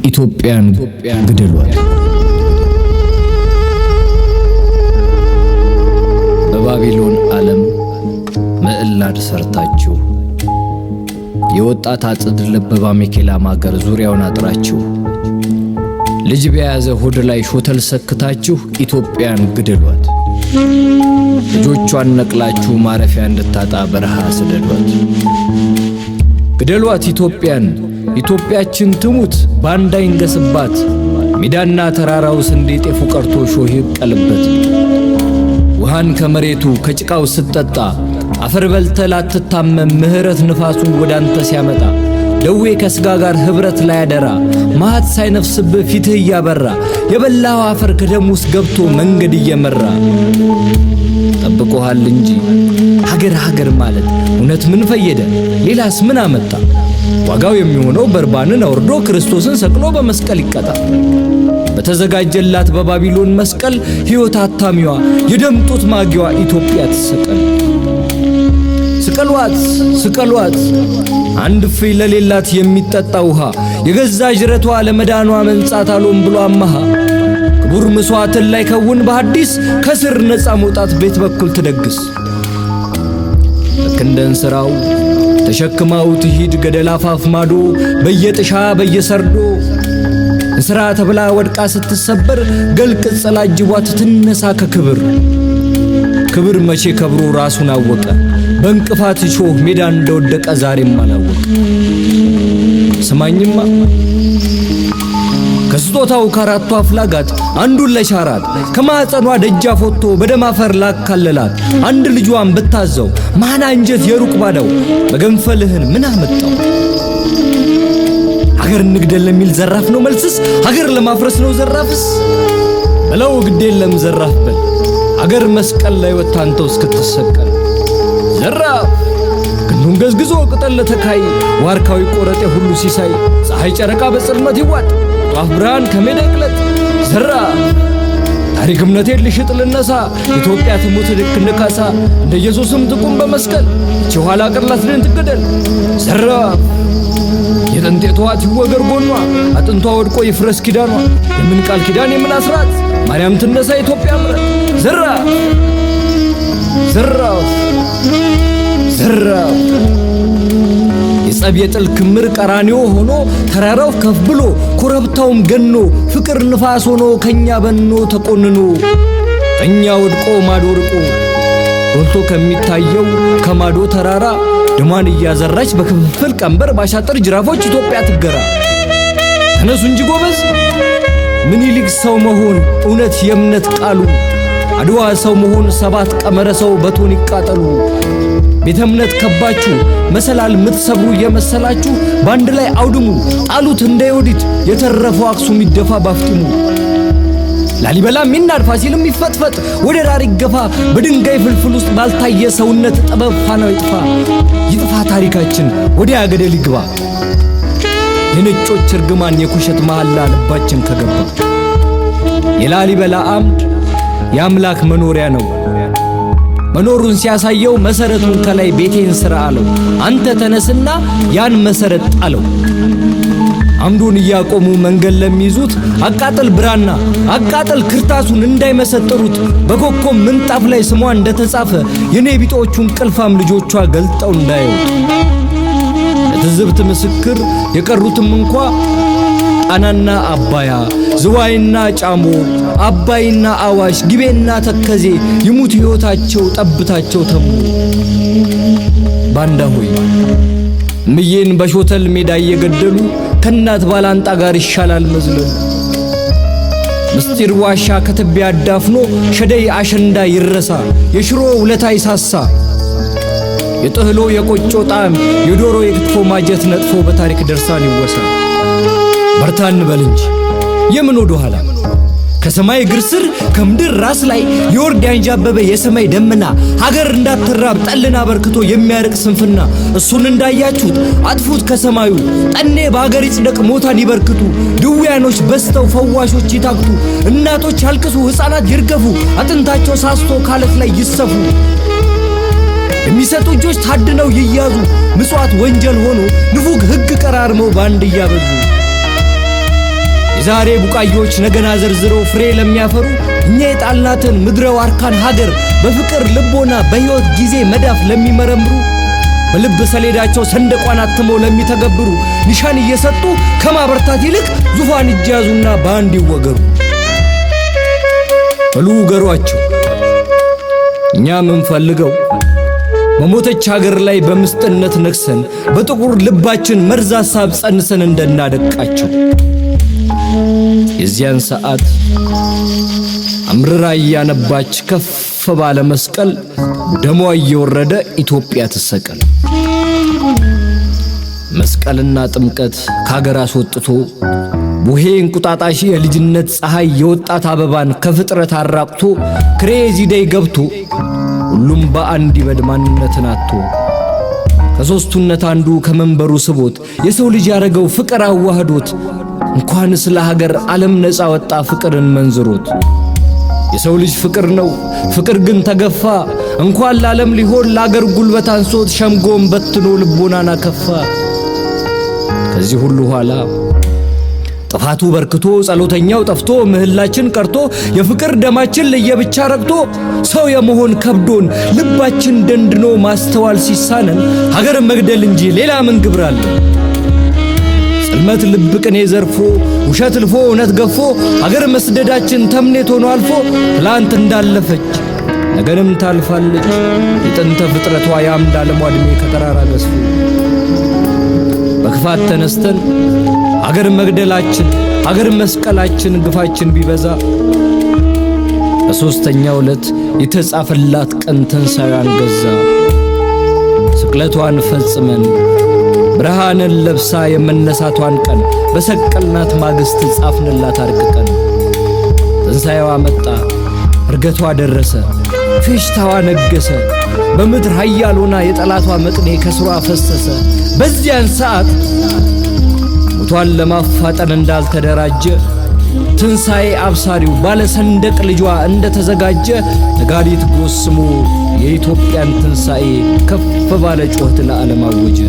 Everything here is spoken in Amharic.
ኢትዮጵያን ግደሏት። በባቢሎን ዓለም ምዕላድ ሰርታችሁ የወጣት አጽድ ልብ በሚኬላ ማገር ዙሪያውን አጥራችሁ ልጅ በያዘ ሆድ ላይ ሾተል ሰክታችሁ ኢትዮጵያን ግደሏት። ልጆቿን ነቅላችሁ ማረፊያ እንድታጣ በረሃ ስደዷት። ግደሏት ኢትዮጵያን፣ ኢትዮጵያችን ትሙት ባንዳ ይንገስባት። ሜዳና ተራራው ስንዴ ጤፉ ቀርቶ ሾህ ይቀልበት። ውሃን ከመሬቱ ከጭቃው ስትጠጣ አፈር በልተ ላትታመም ምህረት ንፋሱን ወዳንተ ሲያመጣ ደዌ ከስጋ ጋር ህብረት ላይ ያደራ ማት ሳይነፍስብህ ፊትህ እያበራ የበላው አፈር ከደም ውስጥ ገብቶ መንገድ እየመራ ጠብቆሃል እንጂ ሀገር ማለት እውነት ምን ፈየደ? ሌላስ ምን አመጣ? ዋጋው የሚሆነው በርባንን አውርዶ ክርስቶስን ሰቅሎ በመስቀል ይቀጣ። በተዘጋጀላት በባቢሎን መስቀል ሕይወት አታሚዋ የደምጡት ማጊዋ ኢትዮጵያ ትሰቀል። ስቀሏት ስቀሏት አንድ ፍሬ ለሌላት የሚጠጣ ውሃ የገዛ ጅረቷ ለመዳኗ መንጻት አሎም ብሎ አማሃ ክቡር መስዋዕትን ላይ ከውን በሐዲስ ከስር ነፃ መውጣት ቤት በኩል ትደግስ። ለክንደን ስራው ተሸክማው ትሂድ ገደል አፋፍ ማዶ በየጥሻ በየሰርዶ እንስራ ተብላ ወድቃ ስትሰበር ገልቅጽ ላጅቧት ትነሳ ከክብር። ክብር መቼ ከብሮ ራሱን አወቀ በእንቅፋት ሾህ ሜዳ እንደወደቀ ዛሬም አላወቀ። ስማኝማ ከስጦታው ከአራቱ አፍላጋት አንዱን ለሻራት ከማዕፀኗ ደጃፍ ወጥቶ በደም አፈር ላካለላት አንድ ልጇን ብታዘው ማን አንጀት የሩቅ ባዳው መገንፈልህን ምን አመጣው? ሀገር እንግደል ለሚል ዘራፍ ነው መልስስ? ሀገር ለማፍረስ ነው ዘራፍስ? በለው ግድ የለም ዘራፍ በል ሀገር መስቀል ላይ ወጣንተው እስክትሰቀል ዘራፍ ክንዱን ገዝግዞ ቅጠል ለተካይ ዋርካዊ ቆረጤ ሁሉ ሲሳይ ፀሐይ ጨረቃ በጽልመት ይዋጥ ጧፍ ብርሃን ከሜዳ ይቅለጥ። ዘራፍ ታሪክ እምነቴን ልሽጥ ልነሳ ኢትዮጵያ ትሙት ልክ ንካሳ እንደ ኢየሱስም ትቁም በመስቀል እቺ ኋላ ቀርላት ድን ትገደል። ዘራፍ የጥንት የተዋት ይወገር ጎኗ አጥንቷ ወድቆ ይፍረስ ኪዳኗ የምን ቃል ኪዳን የምን አስራት ማርያም ትነሳ ኢትዮጵያ ምረት። ዘራፍ ዘራፍ ዘራፍ የጸብ የጥል ክምር ቀራኒዮ ሆኖ ተራራው ከፍ ብሎ ኮረብታውም ገኖ ፍቅር ንፋስ ሆኖ ከኛ በኖ ተቆንኖ እኛ ወድቆ ማዶ ርቆ ወልቶ ከሚታየው ከማዶ ተራራ ደማን እያዘራች በክፍፍል ቀንበር ባሻጥር ጅራፎች ኢትዮጵያ ትገራ። ተነሱ እንጂ ጎበዝ ምኒልክ ሰው መሆን እውነት የእምነት ቃሉ አድዋ ሰው መሆን ሰባት ቀመረ ሰው በቶን ይቃጠሉ። ቤተ እምነት ከባችሁ መሰላል ምትሰብሩ የመሰላችሁ ባንድ ላይ አውድሙ ጣሉት እንደ ዮዲት የተረፈው አክሱም ይደፋ ባፍጥሙ። ላሊበላ ሚናድ ፋሲልም ይፈጥፈጥ ወደ ዳር ይገፋ በድንጋይ ፍልፍል ውስጥ ባልታየ ሰውነት ጥበብ ፋናው ይጥፋ። ይጥፋ ታሪካችን ወዲያ ገደል ይግባ የነጮች እርግማን የኩሸት መሐላ ልባችን ከገባ። የላሊበላ አምድ የአምላክ መኖሪያ ነው መኖሩን ሲያሳየው መሰረቱን ከላይ ቤቴን ስራ አለው። አንተ ተነስና ያን መሰረት ጣለው። አምዱን እያቆሙ መንገድ ለሚይዙት አቃጠል ብራና አቃጠል ክርታሱን እንዳይመሰጥሩት በኮከብ ምንጣፍ ላይ ስሟ እንደተጻፈ የኔ ቢጦቹን ቅልፋም ልጆቿ ገልጠው እንዳይወጡ ለትዝብት ምስክር የቀሩትም እንኳ ጣናና አባያ ዝዋይና ጫሞ አባይና አዋሽ ግቤና ተከዜ ይሙት ሕይወታቸው ጠብታቸው ተሙ። ባንዳ ሆይ ምዬን በሾተል ሜዳ እየገደሉ ከናት ባላንጣ ጋር ይሻላል መዝለሉ። ምስጢር ዋሻ ከትቢያ አዳፍኖ ሸደይ አሸንዳ ይረሳ የሽሮ ውለታ ይሳሳ። የጥህሎ የቆጮ ጣዕም የዶሮ የክትፎ ማጀት ነጥፎ በታሪክ ደርሳን ይወሳ። በርታ እንበል እንጂ የምን ወደ ኋላ ከሰማይ እግር ስር ከምድር ራስ ላይ የወርድ ያንዣበበ የሰማይ ደመና ሀገር እንዳትራብ ጠልና በርክቶ የሚያርቅ ስንፍና። እሱን እንዳያችሁት አጥፉት ከሰማዩ ጠኔ በሀገር ይጽደቅ ሞታን ይበርክቱ። ድውያኖች በስተው ፈዋሾች ይታክቱ። እናቶች ያልቅሱ ሕፃናት ይርገፉ አጥንታቸው ሳስቶ ካለት ላይ ይሰፉ። የሚሰጡ እጆች ታድነው ይያዙ ምጽዋት ወንጀል ሆኖ ንፉግ ሕግ ቀራርመው ባንድ እያበዙ የዛሬ ቡቃዮች ነገና ዘርዝረው ፍሬ ለሚያፈሩ እኛ የጣልናትን ምድረ ዋርካን ሀገር በፍቅር ልቦና በሕይወት ጊዜ መዳፍ ለሚመረምሩ በልብ ሰሌዳቸው ሰንደቋን አትመው ለሚተገብሩ ኒሻን እየሰጡ ከማበርታት ይልቅ ዙፋን እጅያዙና በአንድ ይወገሩ። በሉ ገሯቸው። እኛ ምንፈልገው በሞተች ሀገር ላይ በምስጥነት ነክሰን በጥቁር ልባችን መርዝ ሐሳብ ጸንሰን እንደናደቃቸው። የዚያን ሰዓት አምርራ እያነባች ከፍ ባለ መስቀል ደሟ እየወረደ ኢትዮጵያ ትሰቀል። መስቀልና ጥምቀት ከሀገር አስወጥቶ ቡሄ እንቁጣጣሽ የልጅነት ፀሐይ የወጣት አበባን ከፍጥረት አራቅቶ ክሬዚ ዴይ ገብቶ ሁሉም በአንድ ይበድ ማንነትን አጥቶ ከሦስቱነት አንዱ ከመንበሩ ስቦት የሰው ልጅ ያረገው ፍቅር አዋህዶት እንኳን ስለ ሀገር ዓለም ነፃ ወጣ ፍቅርን መንዝሮት። የሰው ልጅ ፍቅር ነው፣ ፍቅር ግን ተገፋ። እንኳን ለዓለም ሊሆን ለአገር ጉልበት አንሶት ሸምጎን በትኖ ልቦናን አከፋ። ከዚህ ሁሉ ኋላ ጥፋቱ በርክቶ ጸሎተኛው ጠፍቶ ምህላችን ቀርቶ የፍቅር ደማችን ለየብቻ ረግቶ ሰው የመሆን ከብዶን ልባችን ደንድኖ ማስተዋል ሲሳነን ሀገር መግደል እንጂ ሌላ ምን ግብር አለ? ጽልመት ልብ ቅኔ ዘርፎ ውሸት ልፎ እውነት ገፎ ሀገር መስደዳችን ተምኔት ሆኖ አልፎ ትላንት እንዳለፈች ነገንም ታልፋለች የጥንተ ፍጥረቷ ያምድ ዓለሟ ዕድሜ ከተራራ ገዝፎ። በክፋት ተነስተን ሀገር መግደላችን ሀገር መስቀላችን ግፋችን ቢበዛ በሦስተኛው ዕለት የተጻፈላት ቀን ትንሣኤዋን ገዛ። ስቅለቷን ፈጽመን ብርሃንን ለብሳ የመነሳቷን ቀን በሰቀልናት ማግስት ጻፍንላት አርቅቀን። ትንሣኤዋ መጣ እርገቷ ደረሰ ፌሽታዋ ነገሰ በምድር ኃያል ሆና የጠላቷ መቅኔ ከስሯ ፈሰሰ። በዚያን ሰዓት ሞቷን ለማፋጠን እንዳልተደራጀ ትንሣኤ አብሳሪው ባለ ሰንደቅ ልጇ እንደተዘጋጀ ነጋሪት ጎስሞ የኢትዮጵያን ትንሣኤ ከፍ ባለ ጩኸት ለዓለም አወጀ።